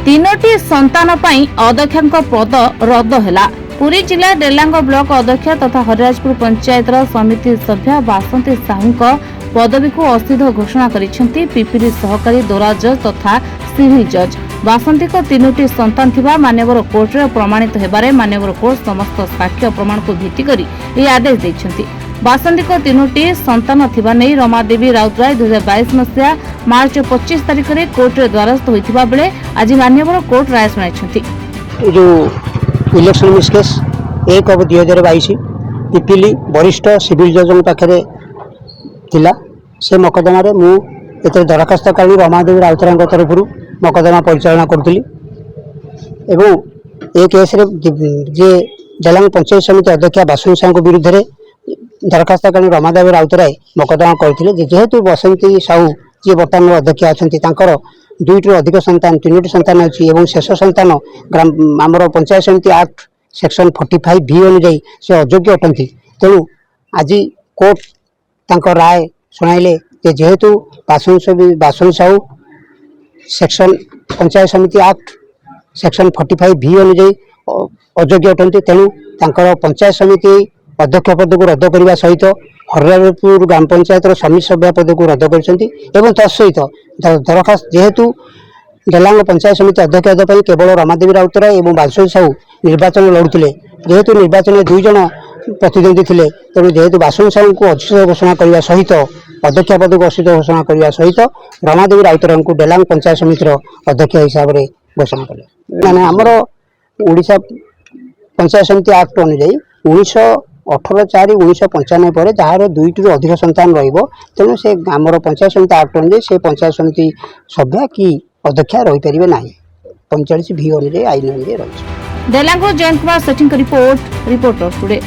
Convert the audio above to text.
तीनोटी संतान पई अध्यक्षक पद रद्द हैला। पुरी जिला डेलांग ब्लॉक अध्यक्ष तथा हरिराजपुर पंचायत समिति सभ्य बासंती साहू पदवी को असिध घोषणा करिसेंती पिपिली सहकारी दौरा जज तथा सिविल जज। बासंती को तीनोटी संतान थिबा मान्यवर कोर्ट रे प्रमाणित हेबारे मान्यवर कोर्ट समस्त साक्ष्य प्रमाण को भित्ति करी ए आदेश दैछंती। बासंती को तीनोटी संतान थिबा नै रमादेवी राउतराय 2022 मसिया मार्च 25 तारिख रे कोर्ट रे द्वारस्थ होइथिबा बेले आज मान्यवर कोर्ट राय सुनाइछंती। जो election miss case 1 of 2022 Pipili वरिष्ठ सिविल जज पाखे थिला से मकदमा रे मु एते दरखास्तकारी रमादेवी राउतराय तरफ मकदमा परिचालना करुली एवं ए केस रे जे डेलांग पंचायत समिति अध्यक्ष बासुन साहू विरुद्ध रे दरखास्तकारी रमादेवी राउतराय मकदमा करथिले। जेहेतु बसंती साहू जे वर्तमान अध्यक्ष अछंती तांकर 2 अधिक संतान 3 संतान अछि एवं शेष संतान आमर पंचायत समिति एक्ट सेक्शन 45 बी अनुଯାयी से अयोग्य अटंती। तेणु आज कोर्ट तांकर राय सुनाइले जेहेतु बासुन साहू सेक्शन पंचायत समिति एक्ट सेक्शन 45 बी अनुଯାयी अयोग्य अटंती। तेणु तांकर पंचायत समिति अध्यक्ष पद को रद्द करने सहित हरिराजपुर ग्राम पंचायत समिति सभ्य पद को रद्द कर तत्सहित दरखास्त जेहेतु डेलांग पंचायत समिति अध्यक्ष केवल रमादेवी राउतराय और बासुन साहू निर्वाचन लड़ुले। जेहेतु निर्वाचन 2 जन प्रतिद्वंदी थे तेणु जेहेतु बासुन साहू को असिध घोषणा करने सहित अध्यक्ष पद को असिध घोषणा करने सहित रमादेवी राउतराय को डेलांग पंचायत समितिर अध्यक्ष हिसाब से घोषणा कले। माने आमर ओडिशा पंचायत समिति एक्ट अनुଯାयी 18/4/1995 पर जार 2 अधिक संतान तेणु से आमर पंचायत समिति एक्ट अनुଯାयी से पंचायत समिति सभ्य कि अध्यक्ष रही पारे ना 45 भी अनुଯାयी आईन अनुଯାयी रही। Delang Jayant Kumar setting reporter today.